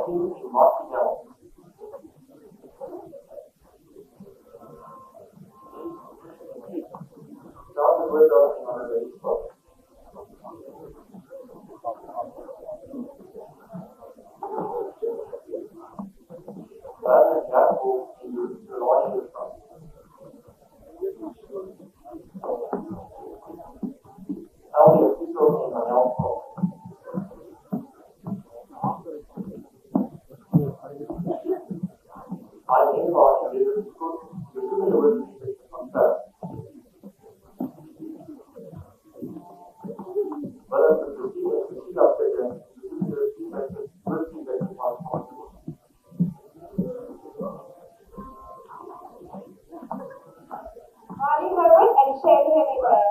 听什么比较？主要是不会说什么的没错。反正全部是老师的。然后有些时候可能要考。I think about it is good to compare. But as the see up again, Morning, Herbert, and share the anywhere.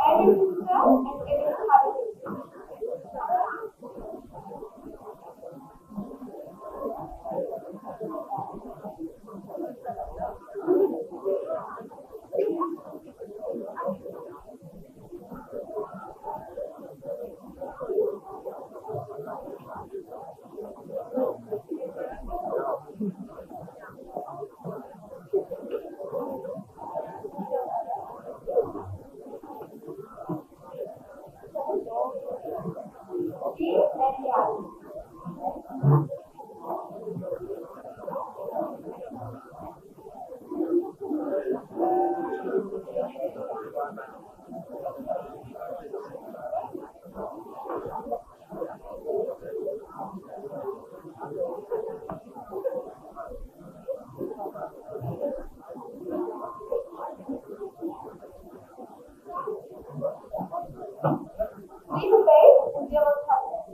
Every sister and every cousin. G and Y. Leave the base and yellow chocolate.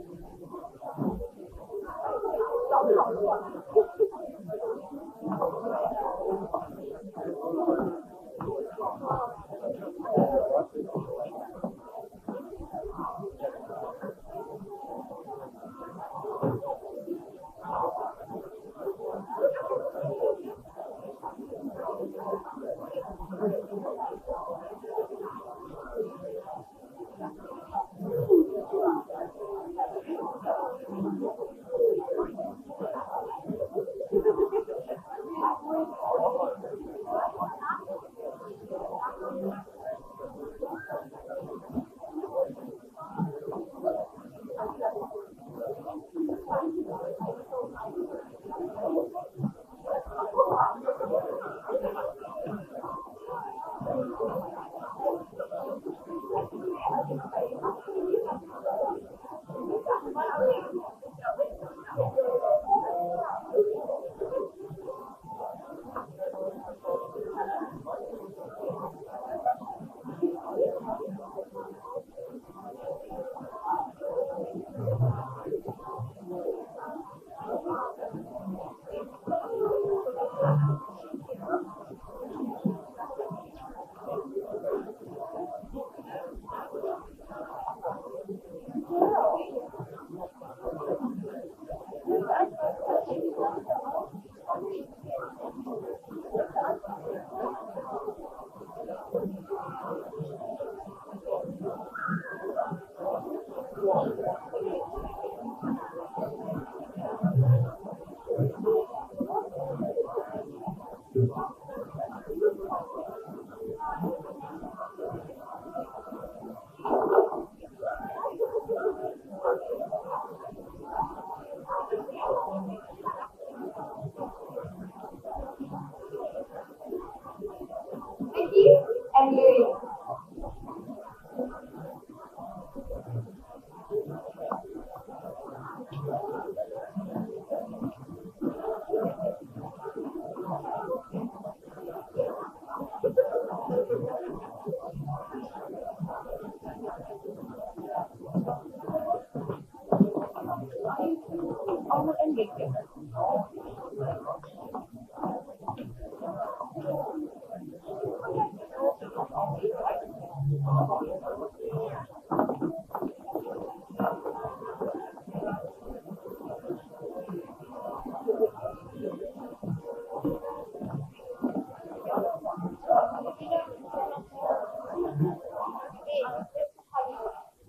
Mickey and Louie.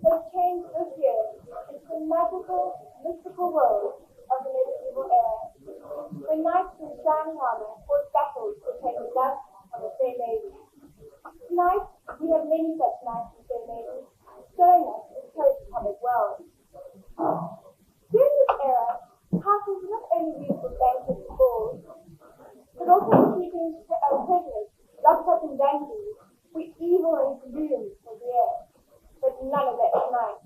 Has changed this year into the magical, mystical world of the medieval era, where knights in shining armor fought battles to take the love of a fair lady. Tonight, we have many such knights and fair ladies, showing us this post-comic world. During this era, castles were not only used for banquets and balls, but also for keeping prisoners locked up in dungeons where evil and gloom was the air. But none of that tonight.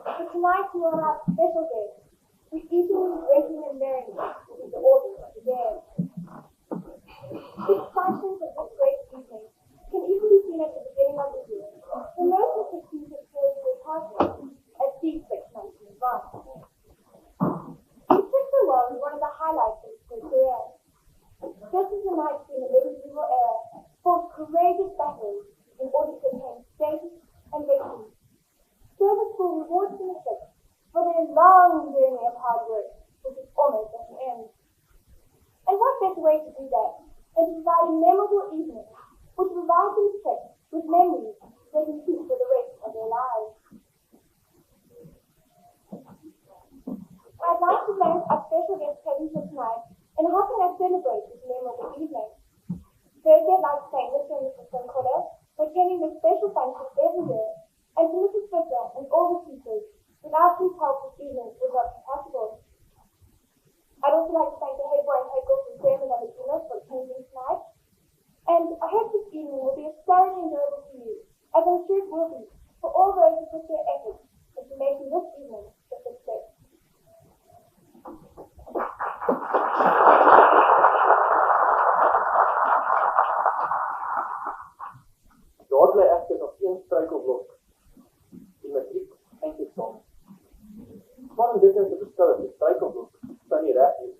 For tonight we will have special guests. We're eating, drinking, and learning, which is the order of the day. The excitement of this great evening can even be seen at the beginning of the year, make special functions every year, and to Mrs. Fisher and all the teachers, without whose help this evening would not be possible. I'd also like to thank the head boy and head girl from German of the Juno for attending tonight. And I hope this evening will be as thoroughly enjoyable to you, as I'm sure it will be for all those who put their efforts into making this evening a success. Daar bly ek op een struikelblok, die matriek eindeksamen. Maar om dit nou te beskou as 'n struikelblok, staan nie reg nie.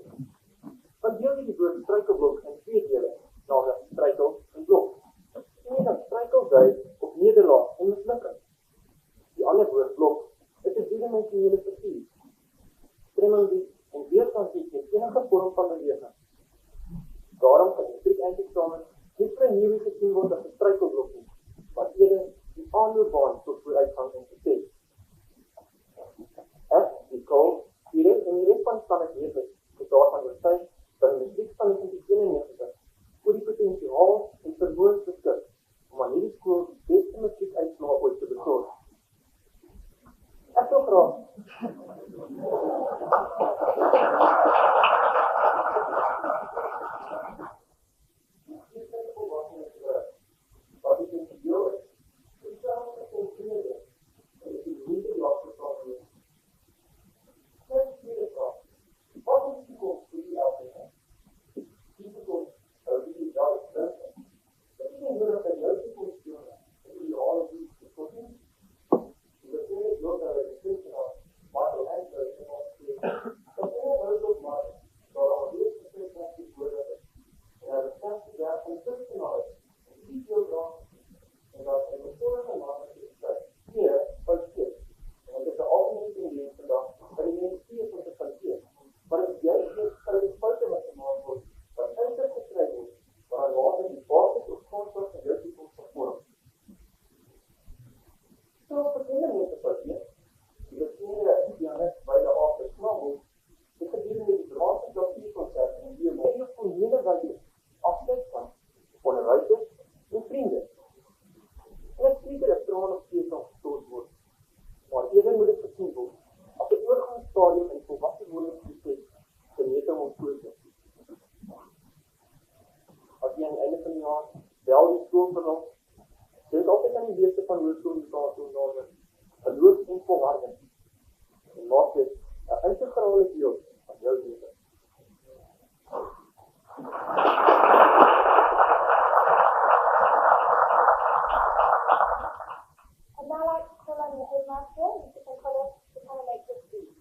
Want deel jy die woord struikelblok in twee dele, naamlik struikel en blok. Die ene struikel dui op nederlaag en mislukking. Die ander woord blok is 'n driedimensionele figuur. Stremming die en weerstand teen enige vorm van beweging. Daarom kan die matriek eindeksamen nie vir 'n nuwe gesien word as 'n struikelblok nie, maar eerder die aanloopbaan tot vooruitgang en sukses. Ek, die Cole, hier en die res van standaardleerders is daarvan oortuig dat die matriek van 1991 oor die potensiaal en vermoë beskik om aan hierdie skool die beste matriekuitslae ooit te besorg. Ek wil graag wat die potensiaal is, is selfs geconcentreerd en is die moeite laat verstaan word. Net die tweede vraag. Wat is die toekomst vir die LPN? Die toekomst hou die jare terug. Dit is nie nodig dat jou toekomst doen, dat die jare doet gekoppeld. Die betekenis wil dat die kunstenaar maar die eindelijk in ons geef. Dat is ook maar door al die gesprekken worden en dat het zelfs jaar van kunstenaar is. Die veel dan en dat in de vorige maanden is hier van skip. En het is een algemeen idee vandaag dat die mensen hier van te kwaliteit. Maar het is juist niet dat het fouten wat gemaakt wordt, wat eindelijk geschreven wordt, maar later die basis of grondslag van jou toekomst van vorm. Zoals beginnen met de kwaliteit, die beginnen die aan het bij de after snel wordt, het gedurende die dramatische klavierconcert en die een formele wijze afzet van onderwijzers en vrienden. En het zeker dat traan op steeds kan gestoord word, maar eerder moet het gezien word as 'n oorgangsstadium in volwassenwordingsproses te meting om voor te. As jy aan die einde van die jaar wel die skool verlaat, dink altyd aan die leeste van hoërskoolnorme, geloof en volharding. En maak dit 'n integrale deel van jou lewe. I'd now like to call on the headmaster, Mr. Concola, to come and make this speech.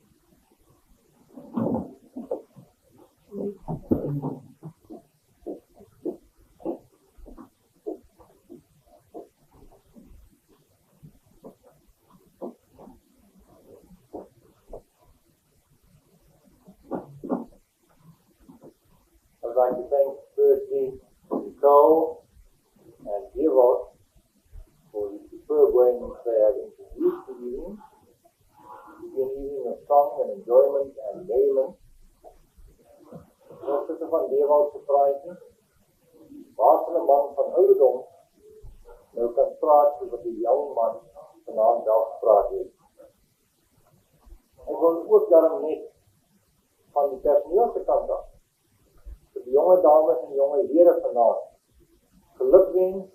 I'd like to thank firstly Nicole and Ewald for the superb way in which they have introduced the evening. It's been an evening of song and enjoyment and merriment. Voorzitter van Ewald se praatjie, waar van 'n man van ouderdom nou kan praat oor die jong man vanaand wel gepraat het. Ek wil ook daarom net van die personeel se kant af vir die jonge dames en jonge here vanaand gelukwens,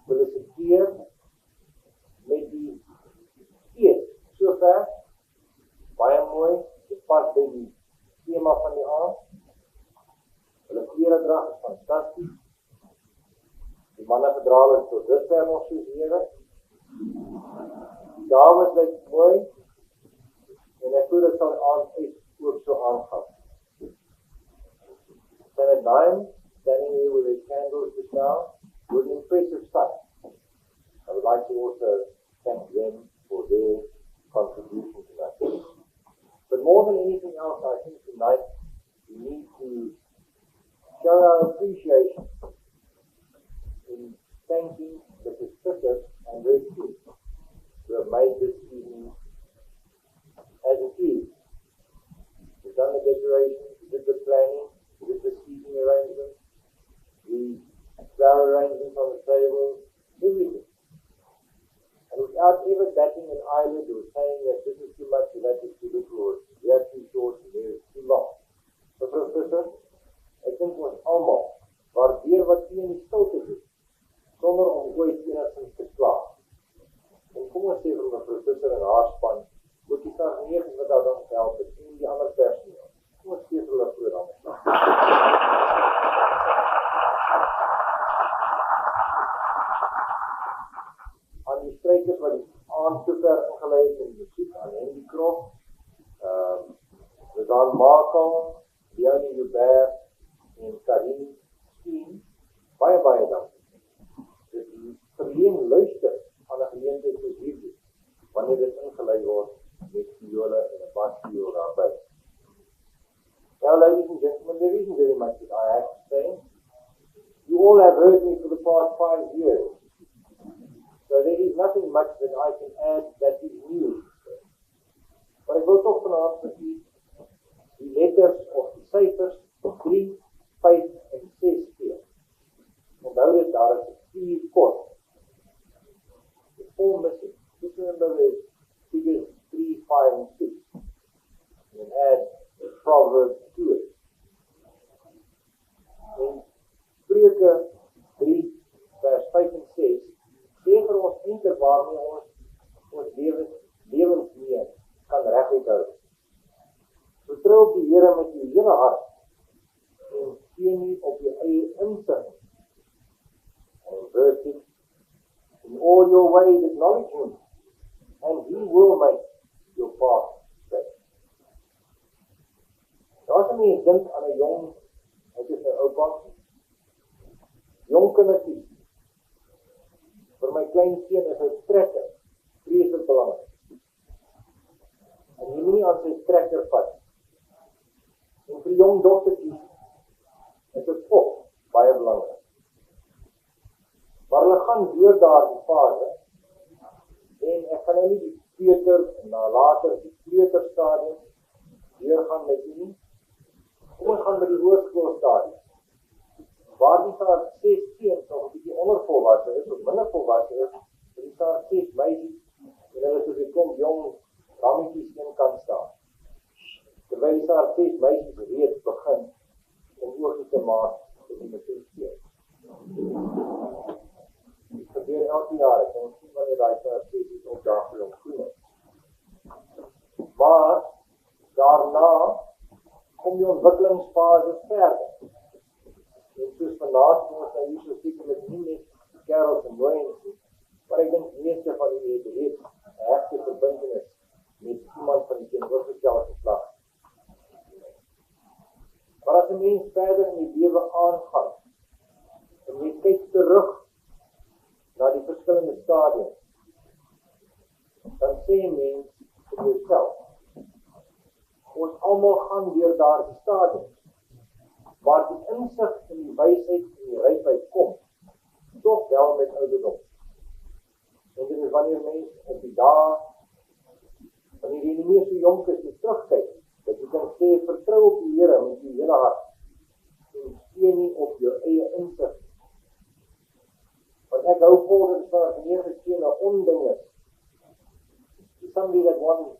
feliciteer met die eet sover, baie mooi, dit pas by die tema van die aand. Hulle kleredrag is fantasties. Die manne gedra het tot dusver nog soos here. Die dames lyk mooi en ek voel dit sal aand uit ook so aangaan. Senate 9, standing here with their candles just now, was an impressive sight. I would like to also thank them for their contribution tonight. But more than anything else, I think tonight we need to show our appreciation in thanking Mrs. Fisher and her team who have made this evening as it is. We've done the decorations, we did the planning, we did the seating arrangements, the flower arrangements on the tables, everything. eyelid or saying that this is too much or that is too little or here too short and there is too long. So professor, ek dink ons almal waardeer wat u in die stilte doen, sonder om ooit enigstens te kla. En kom ons sê vir my professor en haar span, ook die sarneers wat daar dan gehelp het, en die ander personeel. Kom ons sê vir hulle groot hande. Aan die strykers wat die aansoeker ingeleid het in die musiek, aan Henry Croft, Rizal Markle, Leonie Joubert en Karin Steen, baie dankie. Dit verleen luister aan 'n geleentheid soos hierdie, wanneer dit ingeleid word met viole en 'n basviool daarbij. Now, ladies and gentlemen, there isn't very much that I have to say. You all have heard me for the past 5 years. So there is nothing much that I can add that is new. Maar ek wil toch vanavond met u die letters of die cijfers 3, 5 en 6 speel. Onthou dit, daar is 4 kort. It's all missing. Just remember the figures 3, 5 and 6. And add Proverbs to it. En Spreuke 3 vers 5 en 6 sê vir ons eintlik waarmee ons lewens mee kan reguit hou. Vertrou op die Here met jou hele hart en steun nie op jou eie insig. En verse 6, in all your ways acknowledge him, and he will make your path straight. As 'n mens dink aan 'n jong, ek is 'n oupa, jong kindertjie. Vir my klein seun is 'n trekker vreeslik belangrik. En jy moet nie aan sy trekker vat. En vir jong dogtertjies is dit ook baie belangrik. Maar hulle gaan deur daardie fase, en ek gaan nou nie die peuter en later die kleuterstadium deurgaan met u nie. Kom ons gaan by die hoërskoolstadium, waar die staat 6 seuns nog 'n bietjie ondervolwasse is, of minder volwasse is, en die staat 6 meisies, en hulle soos die klomp jong rammetjies in kan staan. Terwyl die staat 6 meisies reeds begin om oogie te maak vir die matriekseun. Dit gebeur elke jaar, ek kan sien wanneer die staat 6 opdaag vir ons groen is. Maar daarna kom die ontwikkelingsfase verder. En soos vandaag kom ons nou hier so sekerlik nie net kerels en mooiens nie, maar ek dink meeste van die het reeds 'n hegte verbintenis met iemand van die teenoorgestelde geslag. Maar as 'n mens verder in die lewe aangaan, en jy kyk terug na die verskillende stadiums, dan sê jy mens vir jouself, ons almal gaan deur daardie stadiums, waar die insig en die wysheid en die rypheid kom, toch wel met ouderdom. En dit is wanneer mens op die dae, wanneer jy nie meer so jonk is en terugkyk, dat jy kan sê, vertrou op die Here met jou hele hart, en steun nie op jou eie insig. Want ek hou vol dat het daar neergeskeen 'n onding is. Somebody that one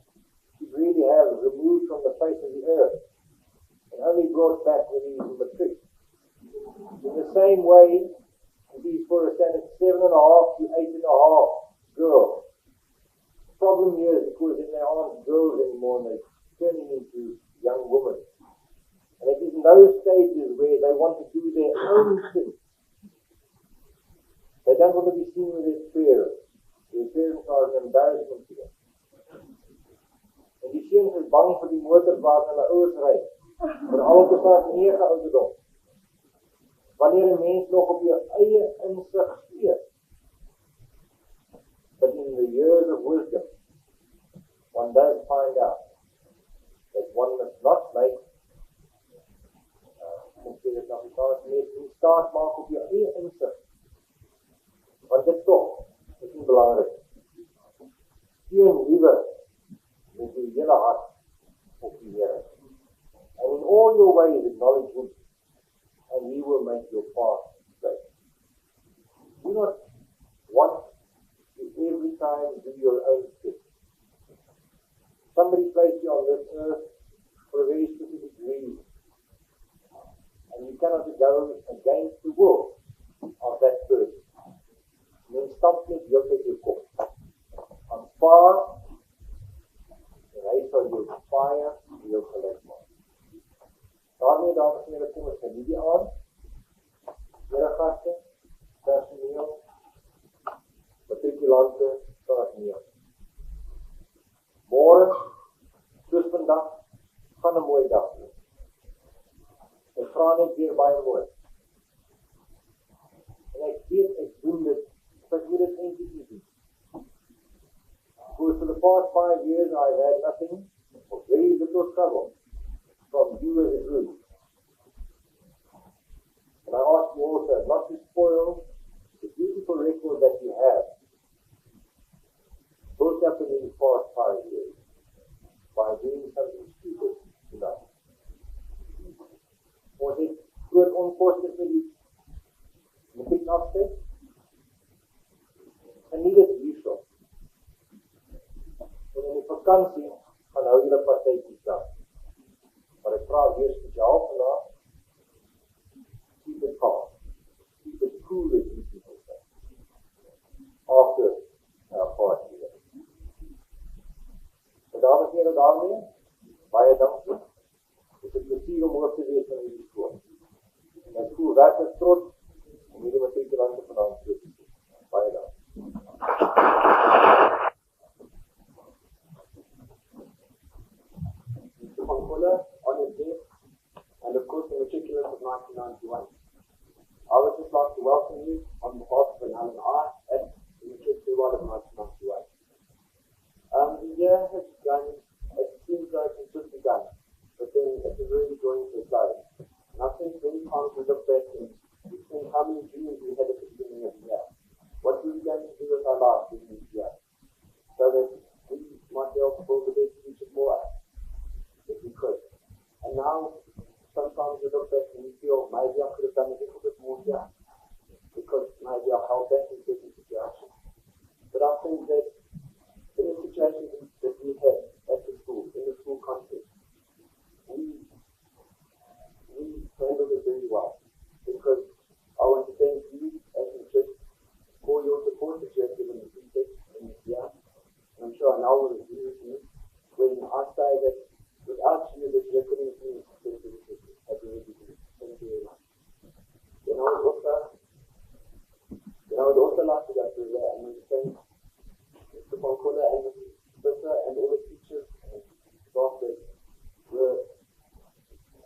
should really have removed from the face of the earth, and only brought back when he was in matric. In the same way, these for a standard 7.5 to 8.5 girls. The problem here is because they aren't girls anymore and they're turning into young women. And it is in those stages where they want to do their own thing. They don't want to be seen with their parents. Their parents are an embarrassment to them. En die seuns is bang vir die motors waar hulle ouers ry. Veral op 'n 9 ouderdom. Wanneer 'n mens nog op jou eie insig steek. But in the years of wisdom, one does find out that one must not make staat maak op jou eie insig. Want dit toch is nie belangrik. Steun liewer met jou hele hart op die Here. And in all your ways acknowledge him, and he will make your path straight. Do not want to every time do your own thing. somebody placed you on this earth for a very specific reason. And you cannot go against the will of that person. Men stap net heeltyd jou kop. Aanvaar en hy sal jou baie heel gelyk maak. Daarmee, dames en here, kom ons geniet die aand. Here gaste, personeel, matrikulante, personeel. Môre, soos vandag, gaan 'n mooi dag wees. Ek vra net weer baie mooi. En ek weet, ek doen dit, ek moet dit eintlik doen. For the past 5 years, I've had nothing or very little trouble from you as a group. And I ask you also not to spoil the beautiful record that you have built up in these past 5 years by doing something stupid tonight. Ons het groot onkoste vir die matriekafskeid. Geniet dit hierso. En in die vakansie gaan hou julle partytjies dan. Maar ek vra weer spesiaal vandag, keep it calm. Keep it cool as you people say. After our party. Dames en here, daarmee, baie dankie. Dit is 'n plesier om hoof te wees van hierdie skool. En ek voel werklik trots om hierdie matrikulante vanaand te sien. Baie dankie. Mr. Pankola, on his day, and of course the matriculants of 1991. I would just like to welcome you on behalf of Alan and I at the Matric Award of 1991. The year has begun, it seems like it's just begun, but then it's really going to close. And I think many times we look back and we think how many dreams we had at the beginning of the year. What were we going to do with our lives during this year? So that we might be able to build the best future for us, if we could. And now, sometimes we look back and we feel maybe I could have done a little bit more here, because maybe I held back in certain situations. But I think that in the situations that we had at the school, in the school context, we handled it very well. Because I want to thank you as a church for your support that you have given the people in this year. And I'm sure now will agree with me when I say that without you, this year couldn't have been a success for the church. I really do. Thank you very much. I would also like to go through that and thank Mr. Pankola and Mr. Professor and all the teachers and staff that were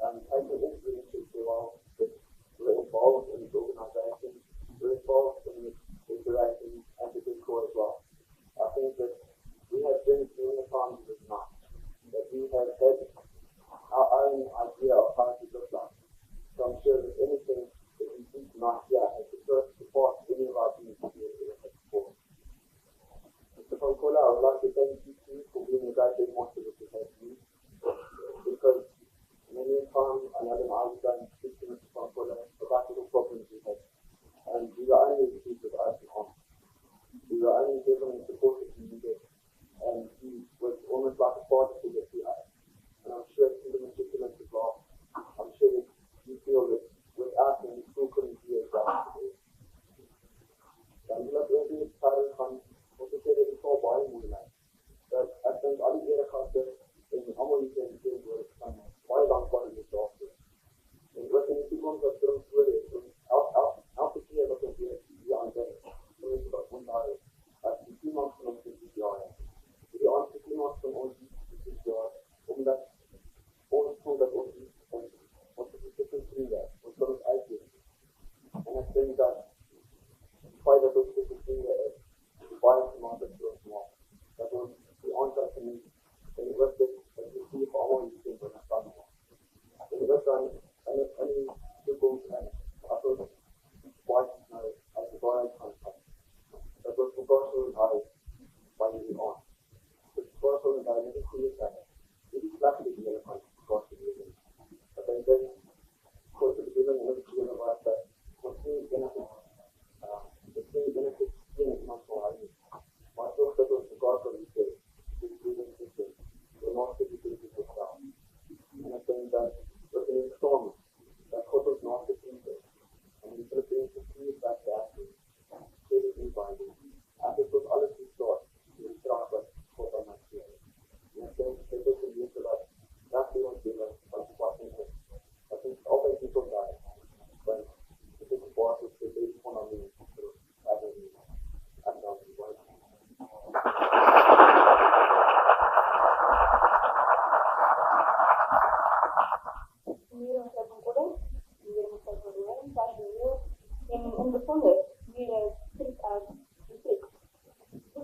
taking this really well, that were involved in the organisation, were involved in the decoration and the decor as well. I think that we have been many times this night, that we have had our own idea of how it looks like. So I'm sure that anything that we do tonight here has the first support any of our teams to be able to have support. Mr. Pankola, I would like to thank you too for being a great big monster that we have you. Because many times I know that I was going to speak to Mr. Pankola about little problems we had. And we were only the people that open on. We were only given the support that we needed. And he was almost like a father figure to us. And I'm sure to the matriculants as well, I'm sure that you feel that without him, the school couldn't be as well as it is. Dan wil ek weer die parel van wat ek sê dat die vol baie mooi lyk. Dat ek dink al die eregaste en almal die teenwoordig van baie dankbaar is daarvoor. En wat in die toekoms wat vir ons voor is, elke keer wat ons weer hier aan dink, dan is dit onthou, as die iemand van ons dit jaar het. Die aantal iemand van ons dit jaar, omdat ons voel dat ons vrienden, ons kan ons uitdelen. En ek dink dat die feit dat ons dit vrienden is, die baie gemaakt het vir ons maak, dat ons die aantal geniet, en ook dit, dat die vier vir allemaal die kind van ons kan maak. En ook dan, in die toekomst, en as ons baie nou, as die baie kan gaan, dat ons mekaar so onthou, van die aand. Dat mekaar so onthou, nie die goeie zijn, nie die slechte die hele van mekaar te doen. Dat ek dink, grote bedoeling en het bedoeling was dat ons nie benefit geen iemand van hou nie. Maar toch dat ons mekaar kan liefde, die bedoeling is dit. En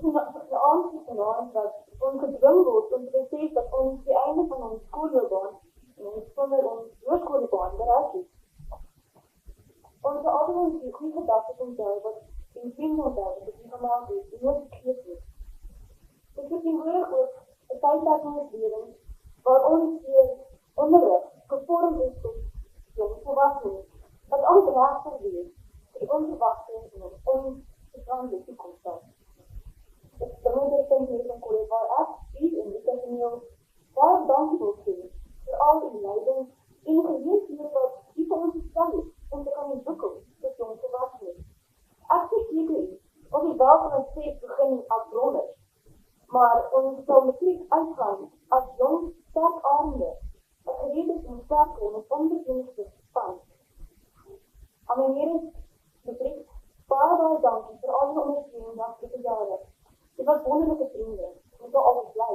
de aanslag van ons dat ons gedwing word om te besef dat ons die einde van ons skoolloopbaan en sonder ons hoërskoolloopbaan bereik het. Ons sal altyd ons die goeie gedagtes onthou wat en vriende onthou wat ons nie gemaakt het en nooit vergeet het. Dit verteenwoordig ook 'n tydperk in ons lewens waar ons deur onderrig gevormd is tot jong volwassenes wat ons reg sal wees vir die onverwagte en onverstaanbare toekoms sal. Ek bring dit ten hier van Korea waar ek en die personeel baie dankie wil sê vir al die leiding en geleenthede wat u vir ons gestel het om te kan ontwikkel tot jong volwassenes. Ek verseker u, ons het wel van ons steeds begin as brommers, maar ons sal matriek uitgaan as jong, sterk arende, wat gereed is om sterk en onbedienste span. Aan my meneer matriek, baie dankie vir al die ondersteuning die afgelope jare. Dit was wonderlijke vrienden, en sal altijd bly.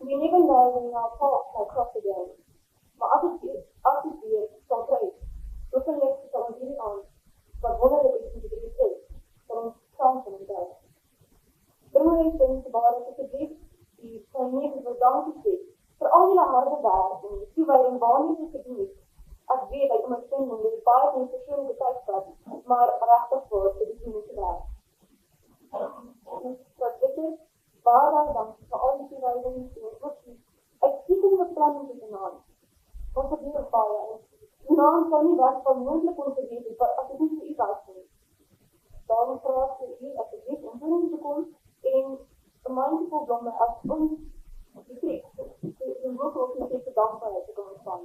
We never know when our paths may cross again, maar as dit weer sal kry, hoeveel licht sal ons hierdie aan, wat wonderlik is om te bereid is, sal ons saam van ons uit. Bring my eens te baar dat asseblief die pioneers wil dankie sê vir al die harde werk en die toewyding waarmee dit gedoen het. Ek weet uit ondersteuning dit is baie van die persoonlike tydstap, maar regtig voor vir die moeite werk. Wat dit is, baie dankie vir al die toewyding en ook die uitstekende beplanning te genaan. Ons het hier baie en genaan sou nie werk van moontlik ongeweet het, as dit nie vir u was nie. Daarom vraag vir u asseblief om toening te kom en een mindful blomme as ons betrek, en ook ook met deze dankbaarheid te komen ontstaan.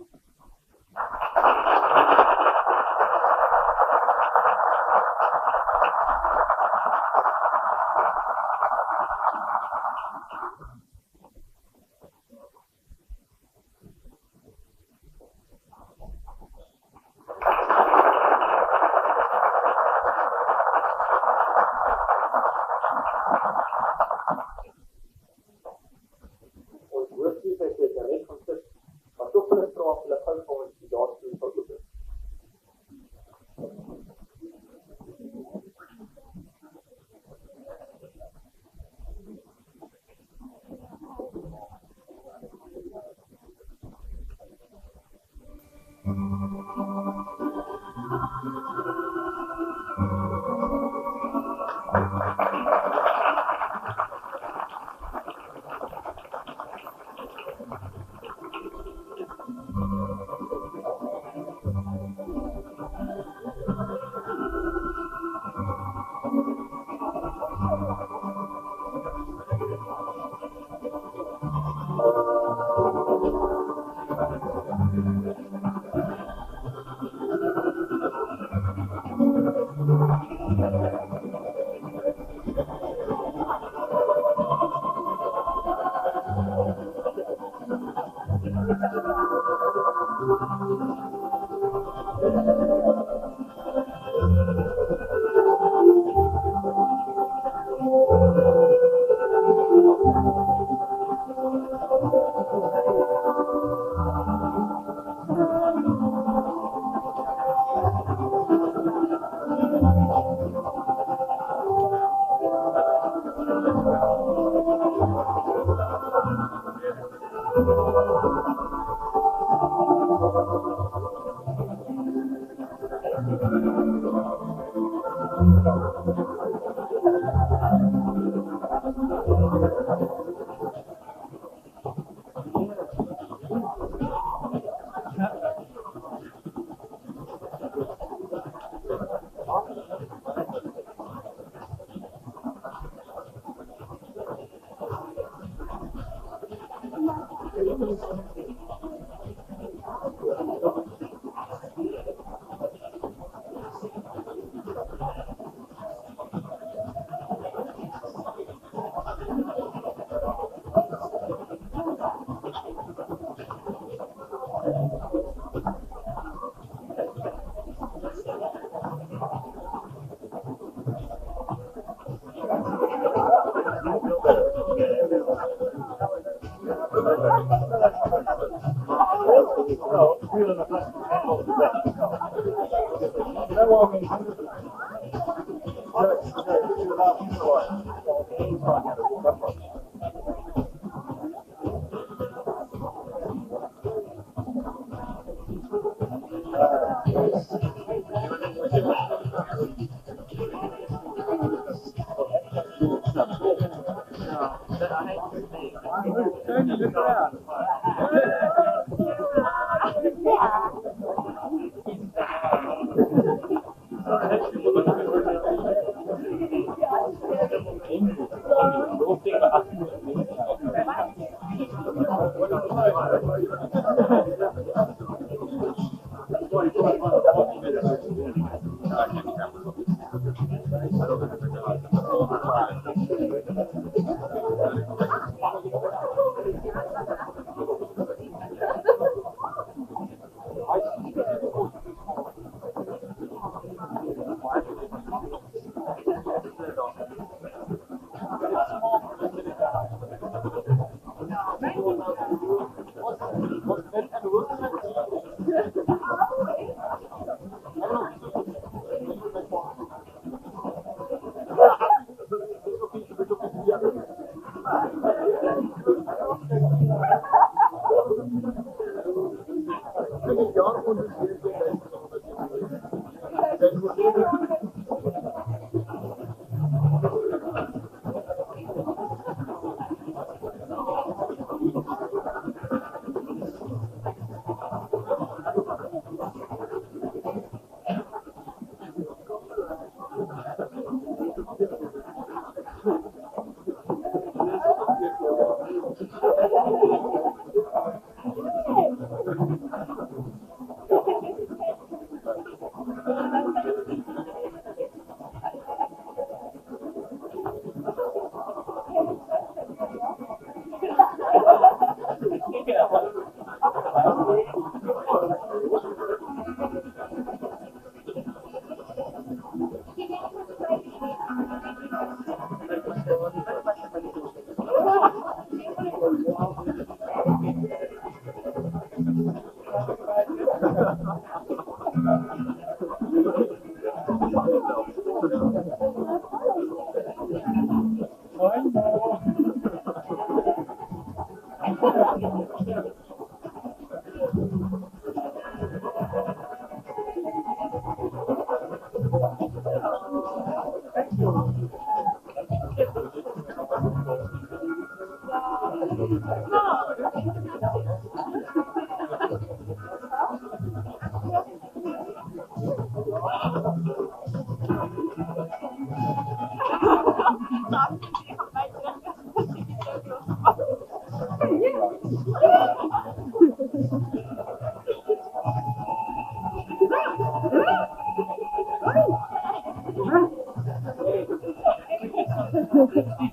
No,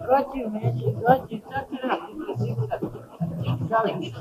Got you, man. She got you. Check it out. Got it.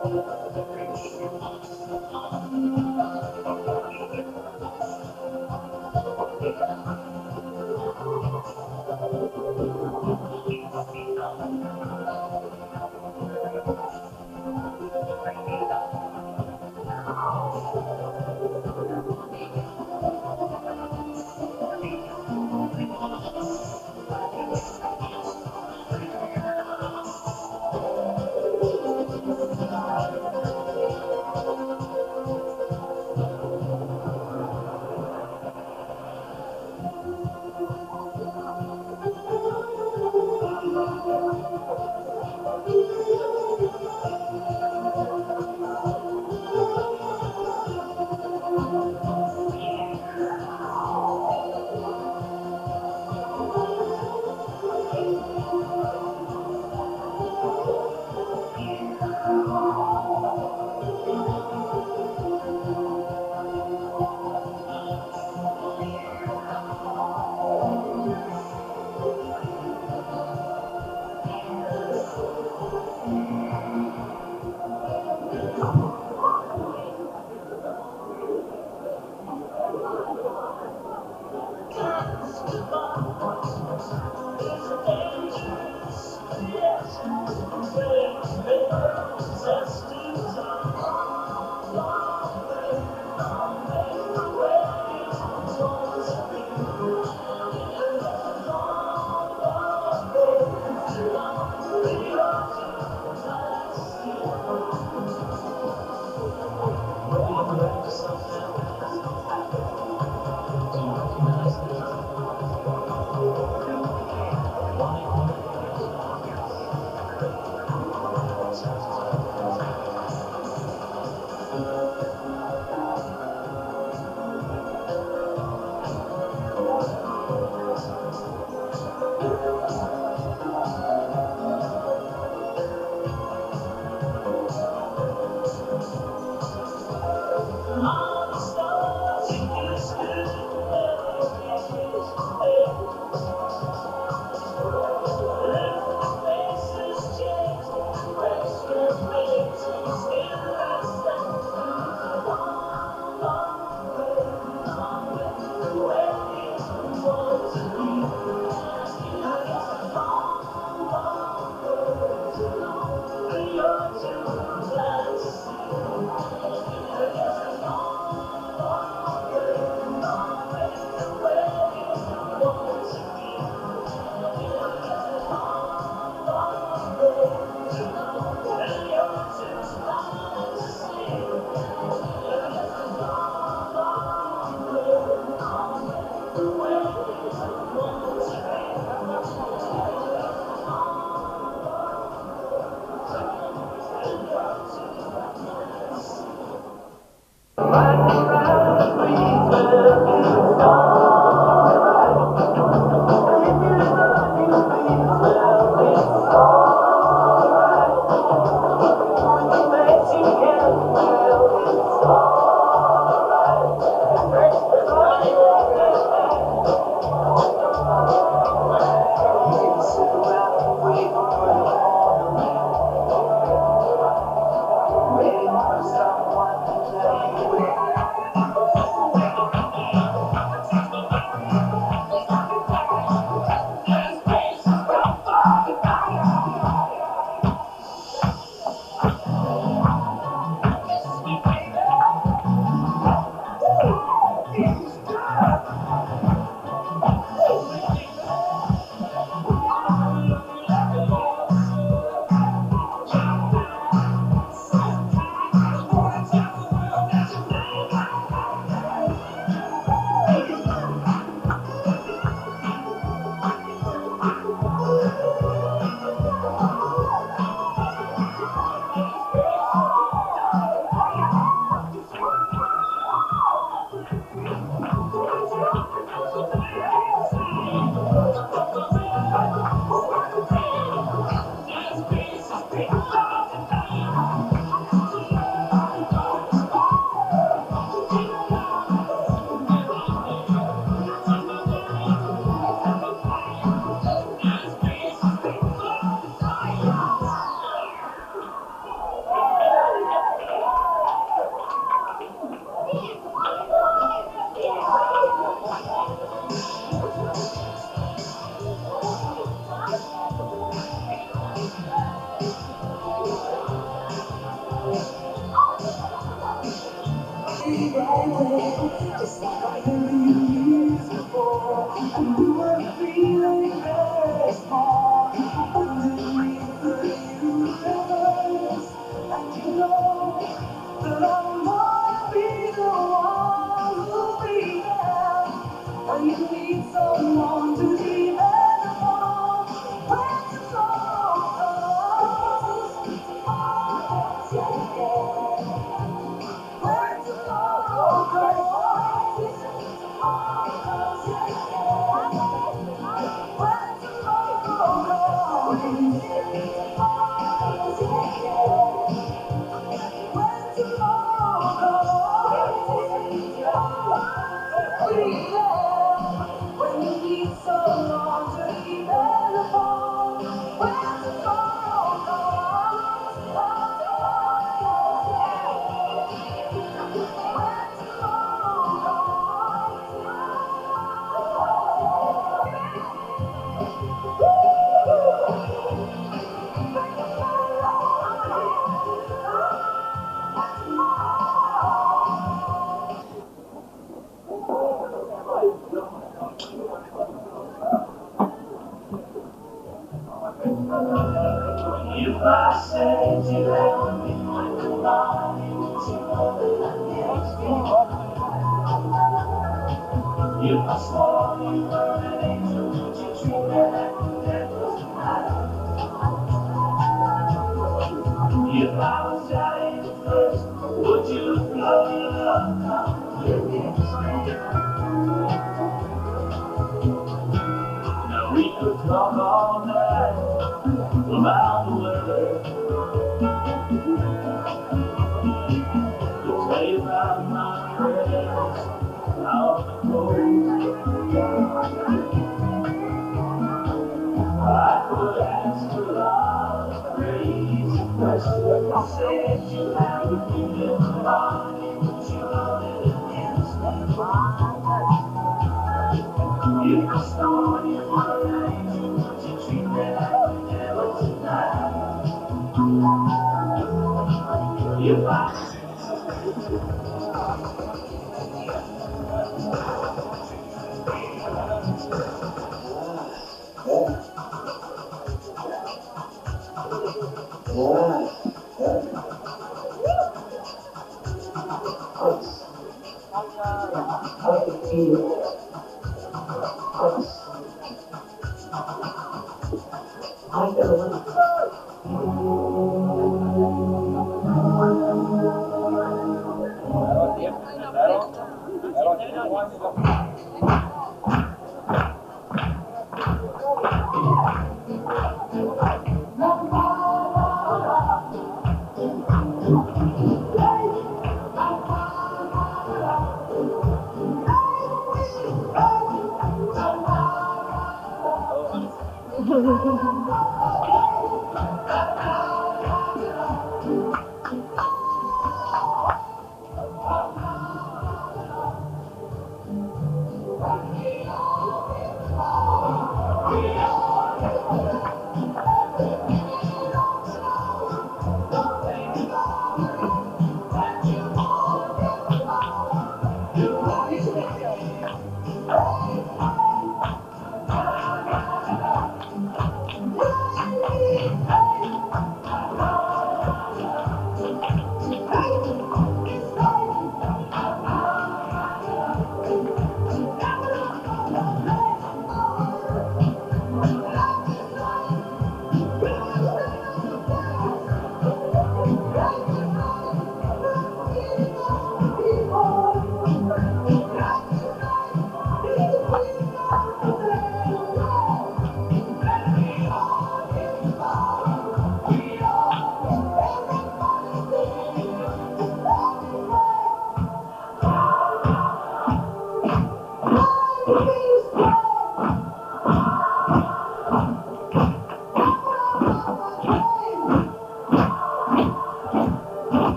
Waiting for someone to tell you You were feeling very small. Underneath the universe. And you know that I'm gonna be the one who'll be there when you need someone to depend upon. When tomorrow comes, when tomorrow when you need someone to depend upon. When tomorrow if I said you love me, nobody would you know that I if I swore you were an angel, would you treat me like the devil tonight? If I was dying first, would you blow your love down with me? Now we could talk all night about the weather. Could tell you about my friends out the cold. I could ask a lot of crazy questions. Said you have a feeling body, but you know it against me. If I saw you were an angel, would you treat me like the devil tonight? If I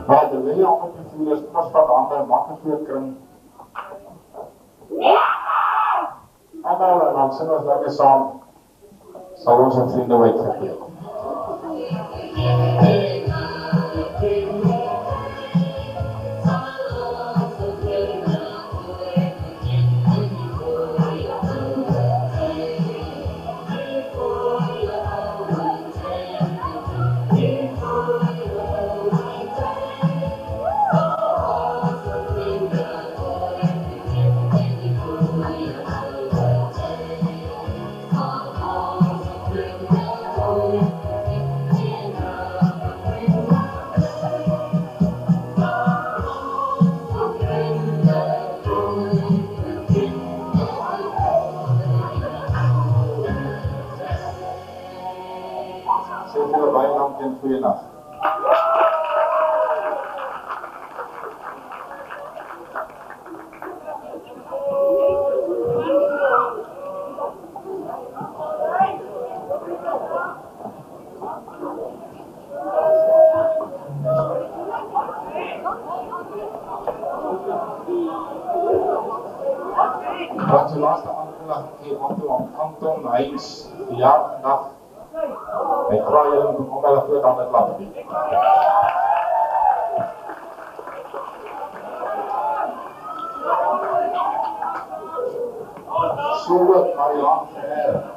Maar de wil op het gevoel is constant ander makkelijk kring. Allemaal en dan sing ons lekker saam. Sal ons ons vriende uitgegeen. Zoveel baie dankie en goeienaand. Wat je laatste aankondiging gee aan Anton Heinz verjaardag. Hy vra julle om hulle groot hande klap. So ook Marianne Ferreira.